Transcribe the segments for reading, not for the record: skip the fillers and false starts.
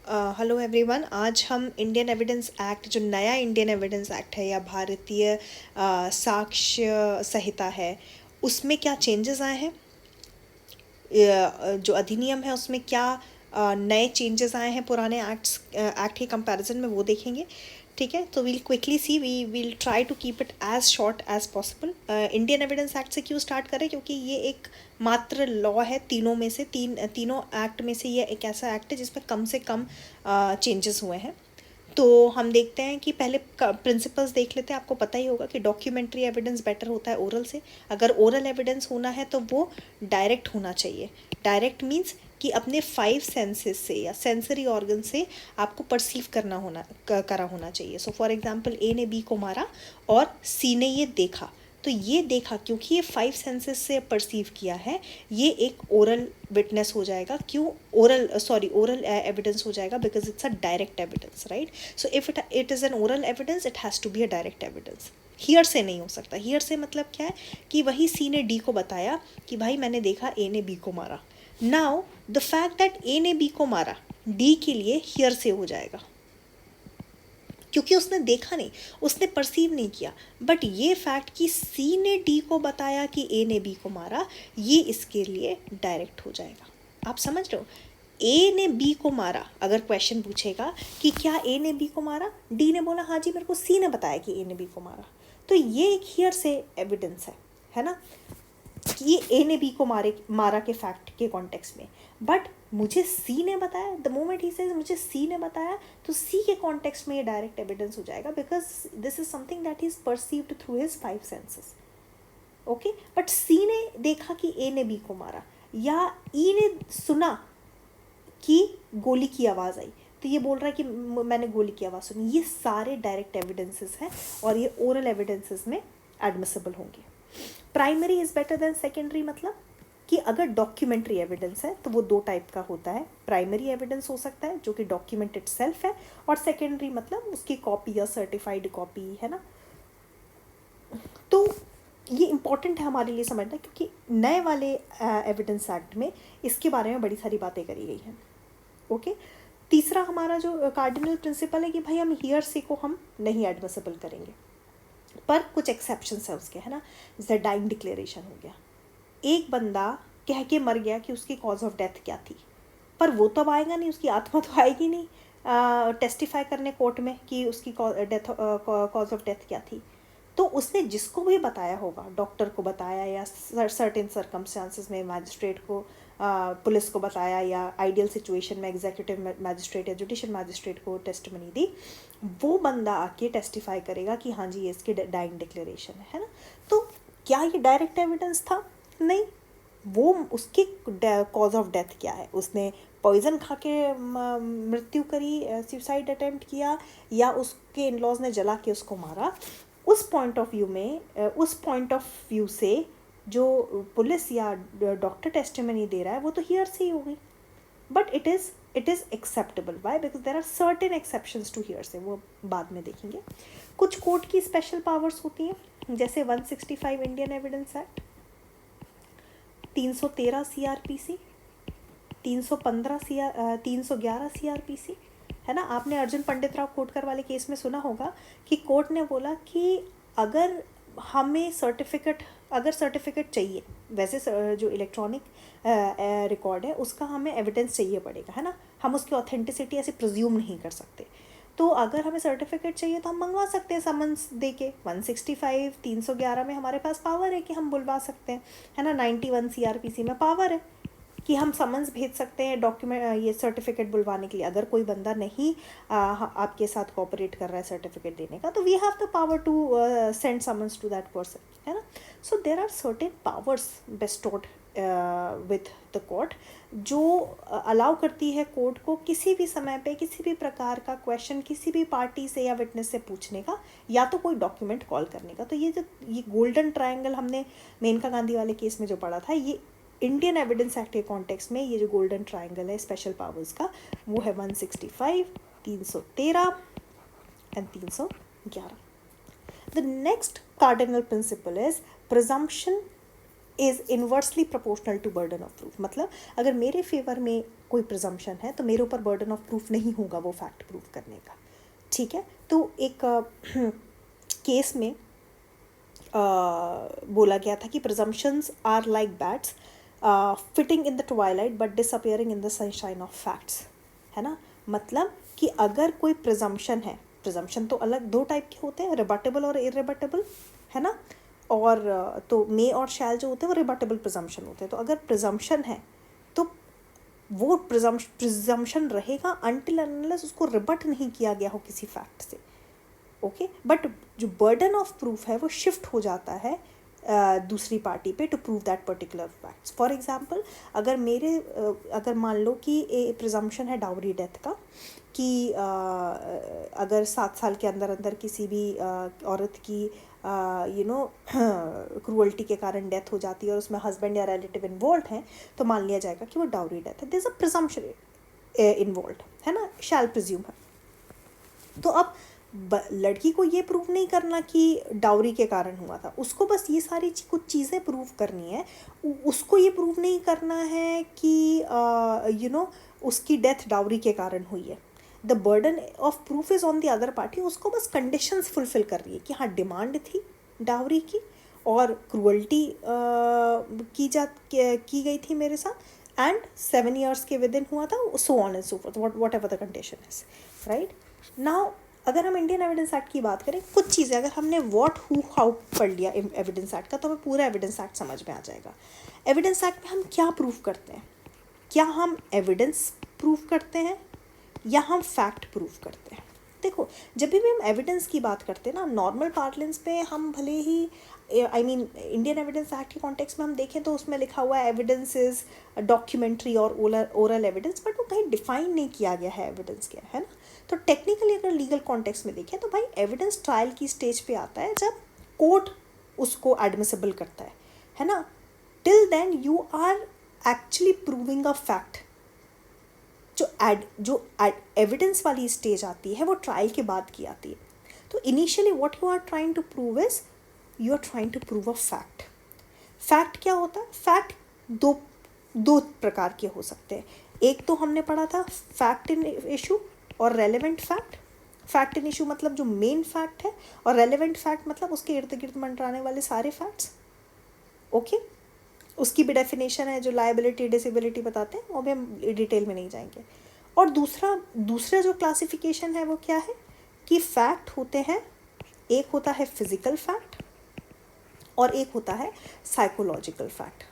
Hello everyone. आज हम Indian Evidence act, जो नया इंडियन एविडेंस एक्ट है या भारतीय साक्ष्य संहिता है, उसमें क्या चेंजेस आए हैं, जो अधिनियम है उसमें क्या नए चेंजेस आए हैं पुराने एक्ट के कंपैरिजन में, वो देखेंगे। ठीक है, तो we'll quickly see, we will try to keep it as short as possible. Indian Evidence Act से क्यों स्टार्ट करें, क्योंकि ये एक मात्र लॉ है तीनों में से, तीनों एक्ट में से ये एक ऐसा एक्ट है जिसमें कम से कम चेंजेस हुए हैं। तो हम देखते हैं कि पहले प्रिंसिपल्स देख लेते हैं। आपको पता ही होगा कि डॉक्यूमेंट्री एविडेंस बेटर होता है ओरल से। अगर ओरल एविडेंस होना है तो वो डायरेक्ट होना चाहिए। डायरेक्ट मीन्स कि अपने 5 सेंसेस से या सेंसरी ऑर्गन से आपको परसीव करा होना चाहिए। सो फॉर एग्जांपल, ए ने बी को मारा और सी ने ये देखा, तो ये देखा क्योंकि ये 5 सेंसेस से परसीव किया है, ये एक ओरल विटनेस हो जाएगा। क्यों ओरल एविडेंस हो जाएगा? Because it's a direct evidence, right? So if it is an oral evidence, it has to be a direct evidence. Hearsay नहीं हो सकता। हियर से मतलब क्या है कि वही सी ने डी को बताया कि भाई मैंने देखा ए ने बी को मारा। नाउ द फैक्ट दैट ए ने बी को मारा डी के लिए हियर से हो जाएगा, क्योंकि उसने देखा नहीं, उसने परसीव नहीं किया। बट ये फैक्ट कि सी ने डी को बताया कि ए ने बी को मारा, ये इसके लिए डायरेक्ट हो जाएगा। आप समझ रहे हो? ए ने बी को मारा, अगर क्वेश्चन पूछेगा कि क्या ए ने बी को मारा, डी ने बोला हाँ जी मेरे को सी ने बताया कि ए ने बी को मारा, तो ये एक हियर से एविडेंस है ना, कि ये ए ने बी को मारा के फैक्ट के कॉन्टेक्स्ट में। बट मुझे सी ने बताया, द मोमेंट ही सेज मुझे सी ने बताया, तो सी के कॉन्टेक्स्ट में ये डायरेक्ट एविडेंस हो जाएगा, because this is something that is perceived through his 5 senses. Okay, but she ने देखा कि ए ने बी को मारा, या ई ने सुना कि गोली की आवाज़ आई, तो ये बोल रहा है कि मैंने गोली की आवाज़ सुनी। ये सारे डायरेक्ट एविडेंसेस हैं और ये ओरल एविडेंसेस में एडमिसिबल होंगे। Primary is better than secondary, मतलब कि अगर डॉक्यूमेंट्री एविडेंस है तो वो 2 टाइप का होता है। प्राइमरी एविडेंस हो सकता है जो कि डॉक्यूमेंट इटसेल्फ है, और सेकेंडरी मतलब उसकी कॉपी या सर्टिफाइड कॉपी है ना। तो ये इम्पॉर्टेंट है हमारे लिए समझना, क्योंकि नए वाले एविडेंस एक्ट में इसके बारे में बड़ी सारी बातें करी गई हैं। ओके, तीसरा हमारा जो कार्डिनल प्रिंसिपल है कि भाई हम हियर से को हम नहीं एडमिसिबल करेंगे, पर कुछ एक्सेप्शंस है उसके, है ना। जैसे डाइंग डिक्लेरेशन हो गया, एक बंदा कह के मर गया कि उसकी कॉज ऑफ डेथ क्या थी, पर वो तो अब आएगा नहीं, उसकी आत्मा तो आएगी नहीं टेस्टिफाई करने कोर्ट में कि उसकी कॉज ऑफ डेथ क्या थी। तो उसने जिसको भी बताया होगा, डॉक्टर को बताया या सर्टेन सर्कमस्टांसिस में मैजिस्ट्रेट को, पुलिस को बताया, या आइडियल सिचुएशन में एग्जीक्यूटिव मैजिस्ट्रेट या जुडिशियल मैजिस्ट्रेट को टेस्टिमनी दी, वो बंदा आके टेस्टिफाई करेगा कि हाँ जी ये इसकी डाइंग डिक्लेरेशन है ना। तो क्या ये डायरेक्ट एविडेंस था? नहीं। वो उसकी कॉज ऑफ डेथ क्या है, उसने पॉइजन खा के मृत्यु करी, सुसाइड अटेम्प्ट किया, या उसके इन लॉज ने जला के उसको मारा, उस पॉइंट ऑफ व्यू में, उस पॉइंट ऑफ व्यू से जो पुलिस या डॉक्टर टेस्टिमनी दे रहा है वो तो हियर से ही होगी। But it is acceptable. Why? Because there are certain exceptions to hearsay, वो बाद में देखेंगे। कुछ कोर्ट की स्पेशल पावर्स होती हैं, जैसे 165 Indian Evidence act, 313 CRPC, 311 CRPC, है ना। आपने अर्जुन पंडित राव कोटकर वाले केस में सुना होगा कि कोर्ट ने बोला कि अगर हमें सर्टिफिकेट चाहिए, वैसे जो इलेक्ट्रॉनिक रिकॉर्ड है उसका हमें एविडेंस चाहिए पड़ेगा, है ना। हम उसकी ऑथेंटिसिटी ऐसे प्रिज्यूम नहीं कर सकते। तो अगर हमें सर्टिफिकेट चाहिए तो हम मंगवा सकते हैं समन्स दे के। 165 311 में हमारे पास पावर है कि हम बुलवा सकते हैं, है ना। 91 CRPC में पावर है कि हम समन्स भेज सकते हैं डॉक्यूमेंट, ये सर्टिफिकेट बुलवाने के लिए। अगर कोई बंदा नहीं आपके साथ कोऑपरेट कर रहा है सर्टिफिकेट देने का, तो we have the power to send summons to that person, है ना। So there are certain powers bestowed with the court, जो अलाउ करती है कोर्ट को किसी भी समय पे किसी भी प्रकार का क्वेश्चन किसी भी पार्टी से या विटनेस से पूछने का, या तो कोई डॉक्यूमेंट कॉल करने का। तो ये गोल्डन ट्रायंगल हमने मेनका गांधी वाले केस में जो पढ़ा था, ये इंडियन एविडेंस एक्ट के कॉन्टेक्स्ट में ये जो गोल्डन ट्रायंगल है स्पेशल पावर्स का, वो है 165, 313 and 311। The next cardinal principle is presumption is inversely proportional to burden of proof. मतलब अगर मेरे फेवर में कोई प्रिजम्पशन है तो मेरे ऊपर बर्डन ऑफ प्रूफ नहीं होगा वो फैक्ट प्रूव करने का, ठीक है। तो एक केस में बोला गया था कि presumptions are like bats fitting in the twilight but disappearing in the sunshine of facts, है ना। मतलब कि अगर कोई प्रिजम्पशन है, प्रिजम्पशन तो अलग दो टाइप के होते हैं, रिबटेबल और इररिबटेबल, है ना। और तो मे और शैल जो होते हैं वो रिबटेबल प्रिजम्पशन होते हैं। तो अगर प्रिजम्पशन है तो वो प्रिजम्पशन रहेगा अनटिल अनलेस उसको रिबट नहीं किया गया हो किसी फैक्ट से, ओके। बट जो बर्डन ऑफ प्रूफ है वो शिफ्ट हो जाता है दूसरी पार्टी पे to prove that particular facts. For example अगर मान लो कि ए प्रिजम्पशन है डाउरी डेथ का कि अगर 7 साल के अंदर अंदर किसी भी औरत की क्रूअल्टी के कारण डेथ हो जाती है और उसमें हस्बैंड या रिलेटिव इन्वॉल्व हैं, तो मान लिया जाएगा कि वो डाउरी डेथ है। There is a presumption involve, है ना, शैल प्रिज्यूम है। तो अब लड़की को ये प्रूव नहीं करना कि डाउरी के कारण हुआ था, उसको बस ये सारी कुछ चीज़ें प्रूव करनी है। उसको ये प्रूव नहीं करना है कि उसकी डेथ डाउरी के कारण हुई है। The burden of proof is on the other party. उसको बस कंडीशंस फुलफिल कर रही है कि हाँ डिमांड थी डाउरी की और क्रूअल्टी की गई थी मेरे साथ एंड 7 years के विद इन हुआ था, सो on and so fourth, what ever the condition is, right. Now अगर हम इंडियन एविडेंस एक्ट की बात करें, कुछ चीज़ें अगर हमने व्हाट हु हाउ पढ़ लिया एविडेंस एक्ट का तो हमें पूरा एविडेंस एक्ट समझ में आ जाएगा। एविडेंस एक्ट में हम क्या प्रूफ करते हैं? क्या हम एविडेंस प्रूफ करते हैं या हम फैक्ट प्रूफ करते हैं? देखो, जब भी हम एविडेंस की बात करते हैं ना, नॉर्मल पार्लेंस पे हम भले ही इंडियन एविडेंस एक्ट के कॉन्टेक्स्ट में हम देखें तो उसमें लिखा हुआ है एविडेंस इज डॉक्यूमेंट्री और ओरल एविडेंस, बट वो कहीं डिफाइन नहीं किया गया है एविडेंस क्या है ना। तो टेक्निकली अगर लीगल कॉन्टेक्स्ट में देखें तो भाई एविडेंस ट्रायल की स्टेज पे आता है जब कोर्ट उसको एडमिसिबल करता है ना। Till then you are actually proving a fact. जो एविडेंस वाली स्टेज आती है वो ट्रायल के बाद की आती है। तो initially what you are trying to prove is you are trying to prove a fact. Fact क्या होता है? फैक्ट दो प्रकार के हो सकते हैं। एक तो हमने पढ़ा था फैक्ट इन इशू और relevant fact. Fact in issue मतलब जो मेन फैक्ट है और रेलेवेंट फैक्ट मतलब उसके इर्द गिर्द मंडराने वाले सारे फैक्ट्स, ओके। उसकी भी डेफिनेशन है जो लायबिलिटी डिसेबिलिटी बताते हैं, वो भी हम डिटेल में नहीं जाएंगे। और दूसरा जो क्लासिफिकेशन है वो क्या है कि फैक्ट होते हैं, एक होता है फिजिकल फैक्ट और एक होता है साइकोलॉजिकल फैक्ट।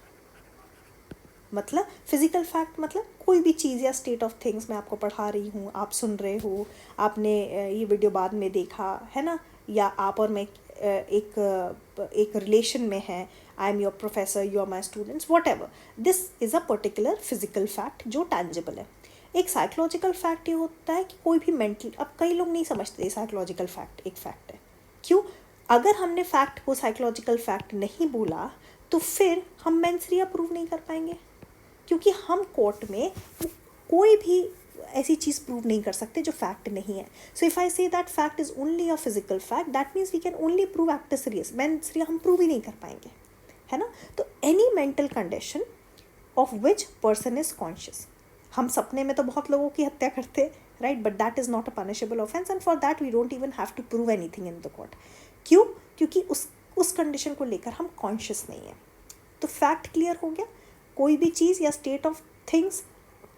मतलब फिजिकल फैक्ट मतलब कोई भी चीज़ या स्टेट ऑफ थिंग्स मैं आपको पढ़ा रही हूँ, आप सुन रहे हो, आपने ये वीडियो बाद में देखा है ना, या आप और मैं एक रिलेशन में है, I am your professor, you are my students, whatever, this is a particular physical fact जो टैंजिबल है। एक साइकोलॉजिकल फैक्ट ये होता है कि कोई भी मेंटल, अब कई लोग नहीं समझते साइकोलॉजिकल फैक्ट एक फैक्ट है। क्यों? अगर हमने फैक्ट को साइकोलॉजिकल फैक्ट नहीं बोला तो फिर हम मेंस रे प्रूव नहीं कर पाएंगे, क्योंकि हम कोर्ट में कोई भी ऐसी चीज़ प्रूव नहीं कर सकते जो फैक्ट नहीं है। सो if I say that fact is only a physical fact, that means we can only prove actus reus, mens rea हम प्रूव ही नहीं कर पाएंगे, है ना। तो any mental condition of which person is conscious, हम सपने में तो बहुत लोगों की हत्या करते हैं, right, but that is not a punishable offence and for that we don't even have to prove anything in the court. क्यों? क्योंकि उस कंडीशन को लेकर हम कॉन्शियस नहीं है। तो फैक्ट क्लियर हो गया, कोई भी चीज़ या state of things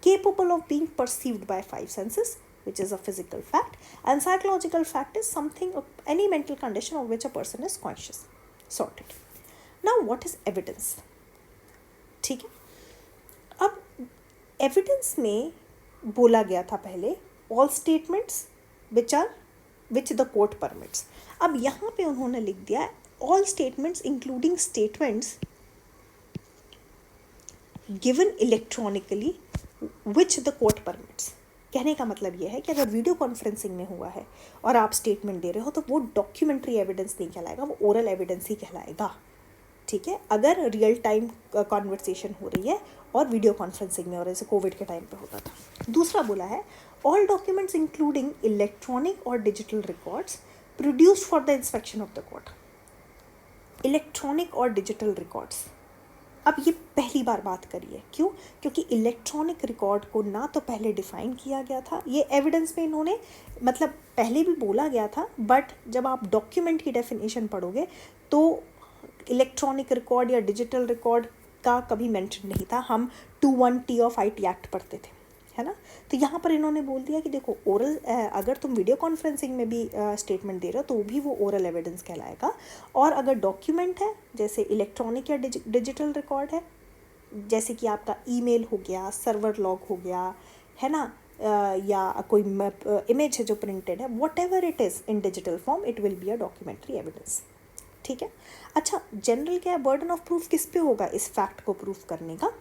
capable of being perceived by 5 senses, which is a physical fact, and psychological fact is something, any mental condition of which a person is conscious. Sorted. Now what is evidence? ठीक है, अब evidence में बोला गया था पहले all statements which the court permits. अब यहाँ पे उन्होंने लिख दिया all statements including statements given electronically which the court permits. कहने का मतलब ये है कि अगर वीडियो कॉन्फ्रेंसिंग में हुआ है और आप स्टेटमेंट दे रहे हो तो वो डॉक्यूमेंट्री एविडेंस नहीं कहलाएगा, वो ओरल एविडेंस ही कहलाएगा, ठीक है। अगर रियल टाइम कॉन्वर्सेशन हो रही है और वीडियो कॉन्फ्रेंसिंग में, और जैसे कोविड के टाइम पे होता था। दूसरा बोला है ऑल डॉक्यूमेंट्स इंक्लूडिंग इलेक्ट्रॉनिक और digital records produced for the inspection of the court. Electronic और डिजिटल रिकॉर्ड्स, अब ये पहली बार बात करी है, क्यों? क्योंकि इलेक्ट्रॉनिक रिकॉर्ड को ना तो पहले डिफ़ाइन किया गया था, ये एविडेंस में इन्होंने मतलब पहले भी बोला गया था, बट जब आप डॉक्यूमेंट की डेफिनेशन पढ़ोगे तो इलेक्ट्रॉनिक रिकॉर्ड या डिजिटल रिकॉर्ड का कभी मेंशन नहीं था। हम 21 टी ऑफ IT एक्ट पढ़ते थे, है ना? तो यहाँ पर इन्होंने बोल दिया कि देखो ओरल, अगर तुम वीडियो कॉन्फ्रेंसिंग में भी स्टेटमेंट दे रहे हो तो भी वो ओरल एविडेंस कहलाएगा, और अगर डॉक्यूमेंट है जैसे इलेक्ट्रॉनिक या डिजिटल रिकॉर्ड है, जैसे कि आपका ईमेल हो गया, सर्वर लॉग हो गया, है ना, या कोई इमेज है जो प्रिंटेड है, what ever it is in digital form, it will be a documentary evidence. ठीक है। अच्छा, जनरल क्या है, बर्डन ऑफ प्रूफ किस पे होगा इस फैक्ट को प्रूफ करने का?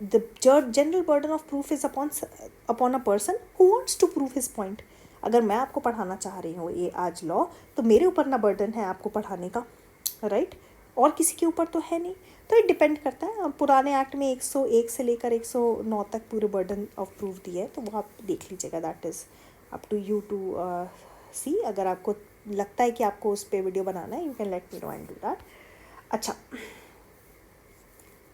The general burden of proof is upon a person who wants to prove his point. अगर मैं आपको पढ़ाना चाह रही हूँ ये आज लॉ, तो मेरे ऊपर ना बर्डन है आपको पढ़ाने का, राइट? और किसी के ऊपर तो है नहीं। तो ये डिपेंड करता है। पुराने एक्ट में 101 से लेकर 109 तक पूरे बर्डन ऑफ प्रूफ दिए है, तो वो आप देख लीजिएगा, that is up to you to see. अगर आपको लगता है कि आपको उस पर वीडियो बनाना है, you can let me know and do that. अच्छा,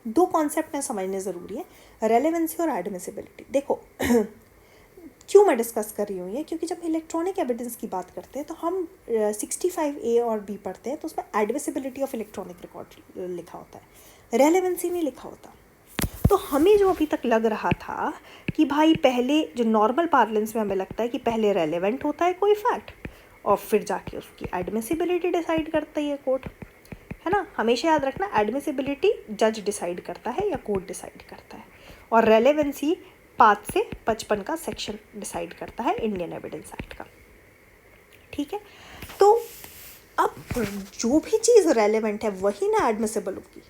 दो कॉन्सेप्ट में समझने ज़रूरी है, रेलेवेंसी और एडमिसिबिलिटी। देखो क्यों मैं डिस्कस कर रही हूँ ये, क्योंकि जब इलेक्ट्रॉनिक एविडेंस की बात करते हैं तो हम 65A और B पढ़ते हैं, तो उसमें एडमिसिबिलिटी ऑफ इलेक्ट्रॉनिक रिकॉर्ड लिखा होता है, रेलेवेंसी नहीं लिखा होता। तो हमें जो अभी तक लग रहा था कि भाई पहले जो नॉर्मल पार्लेंस में हमें लगता है कि पहले रेलेवेंट होता है कोई फैक्ट और फिर जाके उसकी एडमिसिबिलिटी डिसाइड करता है कोर्ट, है ना? हमेशा याद रखना, एडमिसिबिलिटी जज डिसाइड करता है या कोर्ट डिसाइड करता है, और रेलेवेंसी 5 से 55 का सेक्शन डिसाइड करता है इंडियन एविडेंस एक्ट का। ठीक है, तो अब जो भी चीज़ रेलेवेंट है वही ना एडमिसिबल होगी।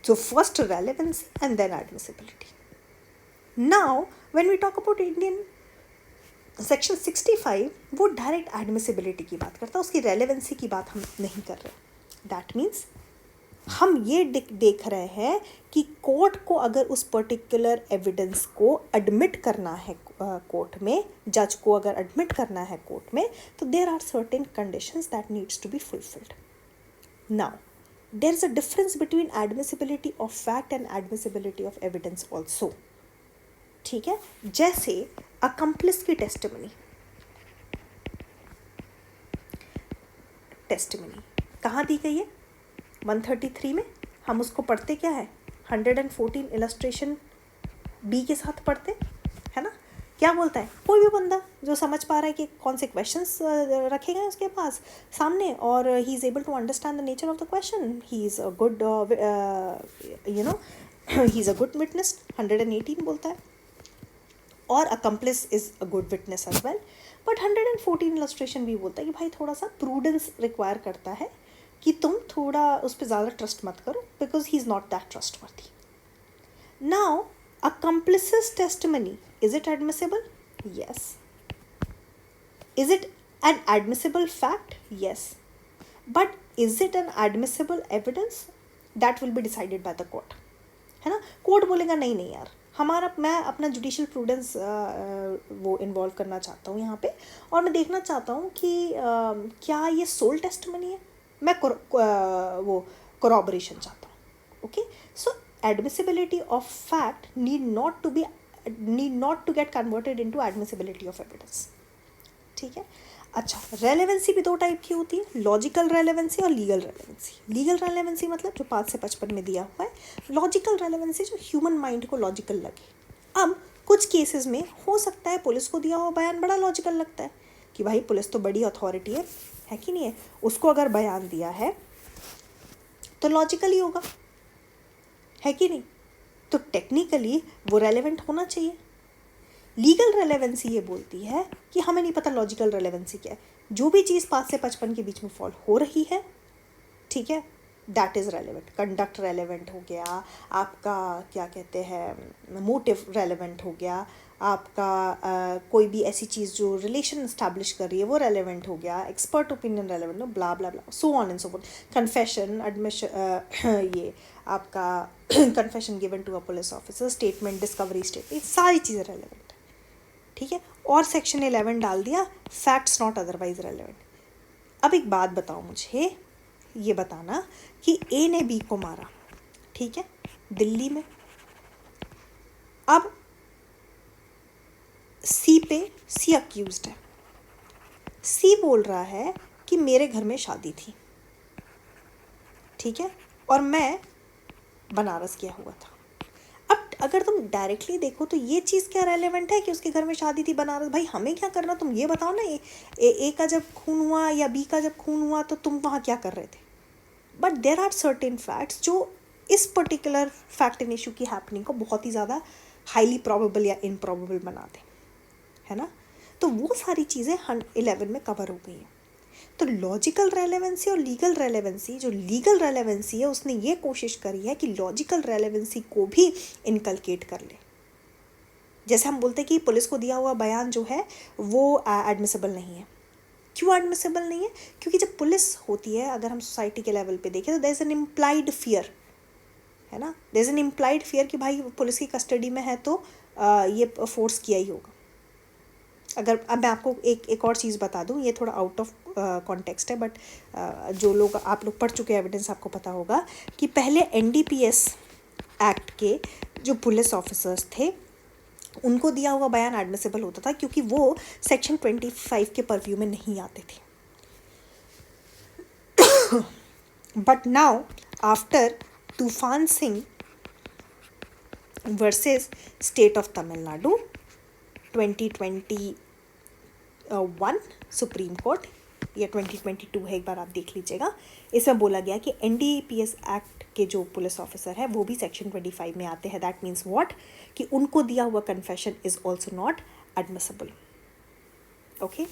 So first relevancy and then admissibility. Now when we talk about Indian section 65, वो डायरेक्ट एडमिसिबिलिटी की बात करता है, उसकी रेलेवेंसी की बात हम नहीं कर रहे। दैट मीन्स हम ये देख रहे हैं कि कोर्ट को अगर उस पर्टिकुलर एविडेंस को एडमिट करना है कोर्ट में, जज को अगर एडमिट करना है कोर्ट में, तो there are certain conditions that needs to be fulfilled. Now there is a difference between admissibility of fact and admissibility of evidence also। ठीक है, जैसे accomplice की टेस्टिमनी कहाँ दी गई है? 133 में। हम उसको पढ़ते क्या है? 114 इलस्ट्रेशन बी के साथ पढ़ते, है ना? क्या बोलता है? कोई भी बंदा जो समझ पा रहा है कि कौन से क्वेश्चंस रखे गए उसके पास सामने, और he is able to understand the nature of the question, he is a good he is a good witness, 118 बोलता है, और accomplice is a good witness as well. But 114 illustration भी बोलता है कि भाई थोड़ा सा प्रूडेंस रिक्वायर करता है कि तुम थोड़ा उस पर ज़्यादा ट्रस्ट मत करो, because he is not that trustworthy. Now accomplice's testimony, is it admissible? Yes. Is it an admissible fact? Yes. But is it an admissible evidence? That will be decided by the court, है ना? Court बोलेगा नहीं नहीं यार, मैं अपना judicial prudence वो involve करना चाहता हूँ यहाँ पे, और मैं देखना चाहता हूँ कि क्या ये सोल टेस्टिमनी है, मैं वो corroboration चाहता हूँ। Okay, so admissibility of fact need not to get converted into admissibility of evidence। ठीक है। अच्छा, रेलेवेंसी भी दो टाइप की होती है, लॉजिकल रेलेवेंसी और लीगल रेलेवेंसी। लीगल रेलेवेंसी मतलब जो 5 से 55 में दिया हुआ है, लॉजिकल रेलेवेंसी जो ह्यूमन माइंड को लॉजिकल लगे। अब कुछ केसेस में हो सकता है पुलिस को दिया हुआ बयान बड़ा लॉजिकल लगता है कि भाई पुलिस तो बड़ी अथॉरिटी है कि नहीं है, उसको अगर बयान दिया है तो लॉजिकल ही होगा, है कि नहीं? तो टेक्निकली वो रेलेवेंट होना चाहिए। लीगल रेलेवेंसी ये बोलती है कि हमें नहीं पता लॉजिकल रेलेवेंसी क्या है, जो भी चीज़ 5 से 55 के बीच में फॉल हो रही है, ठीक है, that is relevant. Conduct relevant हो गया, आपका क्या कहते हैं मोटिव रेलेवेंट हो गया, आपका कोई भी ऐसी चीज़ जो रिलेशन इस्टेब्लिश कर रही है वो रेलेवेंट हो गया, एक्सपर्ट ओपिनियन रेलेवेंट हो, blah blah blah, so on and so forth. Confession, admission, ये आपका confession given to a police officer, statement, discovery statement, सारी चीज़ें रेलेवेंट है, ठीक है। और सेक्शन 11 डाल दिया, फैक्ट्स नॉट अदरवाइज रेलेवेंट। अब एक बात बताओ मुझे, ये बताना कि ए ने बी को मारा, ठीक है, दिल्ली में। अब सी अक्यूज्ड है। सी बोल रहा है कि मेरे घर में शादी थी, ठीक है, और मैं बनारस गया हुआ था। अब अगर तुम डायरेक्टली देखो तो ये चीज़ क्या रेलेवेंट है कि उसके घर में शादी थी बनारस? भाई हमें क्या करना, तुम ये बताओ ना, ए का जब खून हुआ या बी का जब खून हुआ तो तुम वहाँ क्या कर रहे थे? But there are certain facts जो इस पर्टिकुलर फैक्ट इन इशू की हैपनिंग को बहुत ही ज़्यादा हाईली प्रोबेबल या इनप्रोबेबल बना दें, है ना। तो वो सारी चीज़ें 11 में कवर हो गई हैं। तो लॉजिकल रेलेवेंसी और लीगल रेलेवेंसी, जो लीगल रेलेवेंसी है उसने ये कोशिश करी है कि लॉजिकल रेलेवेंसी को भी इनकलकेट कर ले। जैसे हम बोलते हैं कि पुलिस को दिया हुआ बयान जो है वो एडमिसिबल नहीं है। क्यों एडमिसिबल नहीं है? क्योंकि जब पुलिस होती है, अगर हम सोसाइटी के लेवल पे देखें तो there is an implied fear, है ना, there is an implied fear कि भाई पुलिस की कस्टडी में है तो ये फोर्स किया ही होगा। अगर अब मैं आपको एक और चीज़ बता दूं, ये थोड़ा आउट ऑफ कॉन्टेक्स्ट है, बट जो लोग आप लोग पढ़ चुके हैं एविडेंस, आपको पता होगा कि पहले NDPS एक्ट के जो पुलिस ऑफिसर्स थे उनको दिया हुआ बयान एडमिसिबल होता था क्योंकि वो सेक्शन 25 के परव्यू में नहीं आते थे। बट नाउ आफ्टर तूफान Singh versus state of Tamil Nadu 2021 supreme court या 2022 है, एक बार आप देख लीजिएगा, इसमें बोला गया कि NDPS एक्ट के जो पुलिस ऑफिसर है वो भी सेक्शन 25 में आते हैं। दैट मीन्स व्हाट, कि उनको दिया हुआ confession is also not admissible. Okay,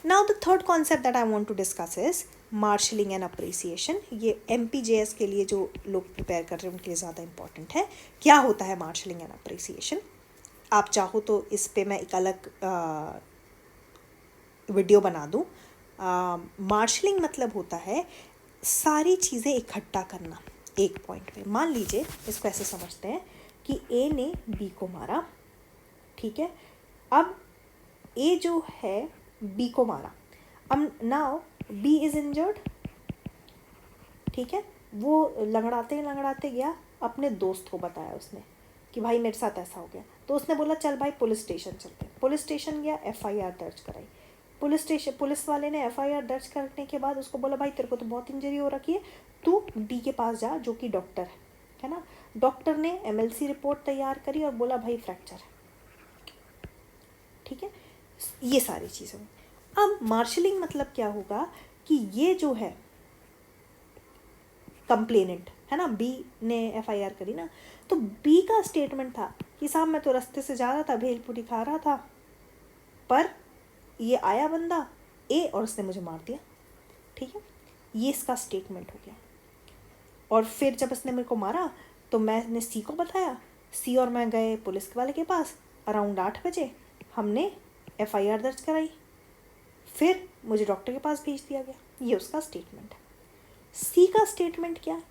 now the third concept that I want to discuss is marshalling and appreciation. ये MPJS के लिए जो लोग प्रिपेयर कर रहे हैं उनके लिए ज़्यादा इंपॉर्टेंट है। क्या होता है मार्शलिंग एंड अप्रिसिएशन? आप चाहो तो इस पे मैं एक अलग वीडियो बना दूँ। मार्शलिंग मतलब होता है सारी चीज़ें इकट्ठा करना एक पॉइंट पे। मान लीजिए, इसको ऐसे समझते हैं कि A ने B को मारा, ठीक है, अब A जो है B को मारा, अब नाउ B इज़ इंजर्ड, ठीक है, वो लंगड़ाते गया, अपने दोस्त को बताया उसने कि भाई मेरे साथ ऐसा हो गया। तो उसने बोला चल भाई पुलिस स्टेशन चलते हैं। पुलिस स्टेशन गया, FIR दर्ज कराई। पुलिस वाले ने FIR दर्ज करने के बाद उसको बोला भाई तेरे को तो बहुत इंजरी हो रखी है, तू D के पास जा जो कि डॉक्टर है ना। डॉक्टर ने MLC रिपोर्ट तैयार करी और बोला भाई फ्रैक्चर है, ठीक है। ये सारी चीज़ें। अब मार्शलिंग मतलब क्या होगा कि ये जो है कंप्लेनेंट है ना, B ने FIR करी ना, तो B का स्टेटमेंट था कि साहब मैं तो रास्ते से जा रहा था, भेलपूरी खा रहा था, पर ये आया बंदा A और उसने मुझे मार दिया, ठीक है। ये इसका स्टेटमेंट हो गया। और फिर जब इसने मेरे को मारा तो मैंने C को बताया, C और मैं गए पुलिस वाले के पास अराउंड 8 बजे, हमने FIR दर्ज कराई, फिर मुझे डॉक्टर के पास भेज दिया गया। ये उसका स्टेटमेंट है। C का स्टेटमेंट क्या है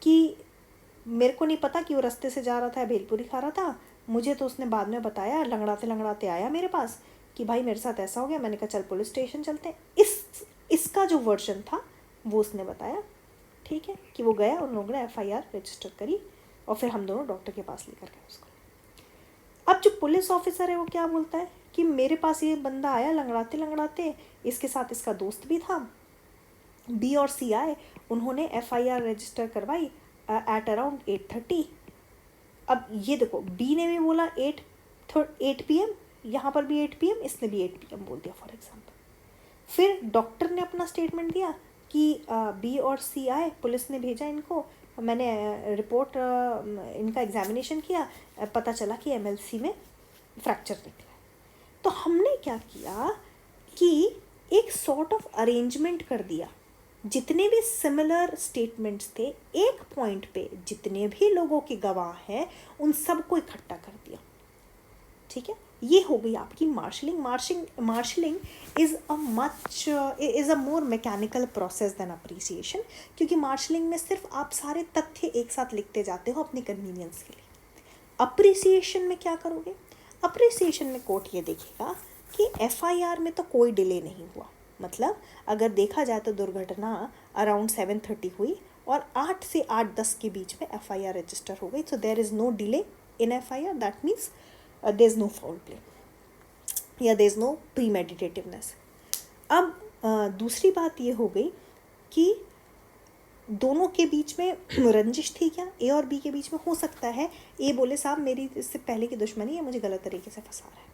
कि मेरे को नहीं पता कि वो रास्ते से जा रहा था, भेलपूरी खा रहा था, मुझे तो उसने बाद में बताया, लंगड़ाते आया मेरे पास कि भाई मेरे साथ ऐसा हो गया। मैंने कहा चल पुलिस स्टेशन चलते हैं। इसका जो वर्जन था वो उसने बताया, ठीक है, कि वो गया, उन लोगों ने FIR रजिस्टर करी और फिर हम दोनों डॉक्टर के पास लेकर गए उसको। अब जो पुलिस ऑफिसर है वो क्या बोलता है कि मेरे पास ये बंदा आया लंगड़ाते, इसके साथ इसका दोस्त भी था, B और C आए, उन्होंने FIR रजिस्टर करवाई एट अराउंड 8:30। अब ये देखो, B ने भी बोला 8 PM, यहाँ पर भी 8 PM, इसने भी 8 PM बोल दिया फॉर एग्जांपल। फिर डॉक्टर ने अपना स्टेटमेंट दिया कि B और C आए, पुलिस ने भेजा इनको, मैंने रिपोर्ट इनका एग्जामिनेशन किया, पता चला कि MLC में फ्रैक्चर निकला। तो हमने क्या किया कि एक सॉर्ट ऑफ अरेंजमेंट कर दिया, जितने भी सिमिलर स्टेटमेंट्स थे एक पॉइंट पे, जितने भी लोगों के गवाह हैं उन सबको इकट्ठा कर दिया, ठीक है। ये हो गई आपकी marshalling is a more mechanical process than appreciation, क्योंकि मार्शलिंग में सिर्फ आप सारे तथ्य एक साथ लिखते जाते हो अपनी कन्वीनियंस के लिए। अप्रिसिएशन में क्या करोगे? अप्रिसिएशन में कोर्ट ये देखेगा कि FIR में तो कोई डिले नहीं हुआ, मतलब अगर देखा जाए तो दुर्घटना अराउंड 7:30 हुई और 8 से 8:10 के बीच में FIR रजिस्टर हो गई. So there is no delay in FIR. That means there is no foul play या देयर इज़ नो प्रीमेडिटेटिवनेस. अब दूसरी बात ये हो गई कि दोनों के बीच में रंजिश थी क्या? ए और बी के बीच में हो सकता है ए बोले साहब मेरी इससे पहले की दुश्मनी है, मुझे गलत तरीके से फंसा रहा है,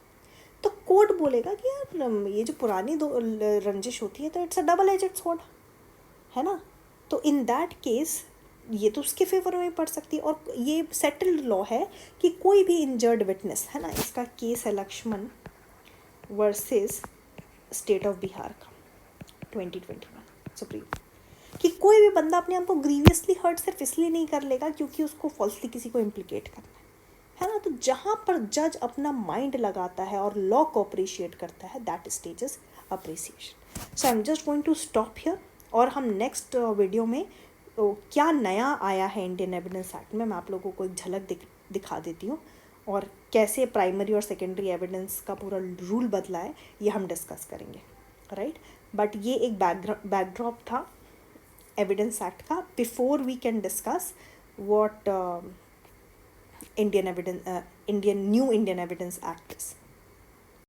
तो कोर्ट बोलेगा कि यार ये जो पुरानी दो रंजिश होती है तो it's a double aged sword, है ना. तो इन दैट केस ये तो उसके फेवर में पड़ सकती है. और ये सेटल्ड लॉ है कि कोई भी इंजर्ड विटनेस, है ना, इसका केस है Lakshman versus state of Bihar का 2021 सुप्रीम, कि कोई भी बंदा अपने आप को ग्रीवियसली हर्ट सिर्फ इसलिए नहीं कर लेगा क्योंकि उसको फॉल्सली किसी को इम्प्लिकेट करना है ना. तो जहाँ पर जज अपना माइंड लगाता है और लॉ को अप्रिशिएट करता है, that stages appreciation. So I am just going to stop here और हम नेक्स्ट वीडियो में क्या नया आया है इंडियन एविडेंस एक्ट में, मैं आप लोगों को एक झलक दिखा देती हूँ, और कैसे प्राइमरी और सेकेंडरी एविडेंस का पूरा रूल बदला है ये हम डिस्कस करेंगे, राइट. बट ये एक बैकड्रॉप था एविडेंस एक्ट का before we can discuss what Indian New Indian Evidence Act is.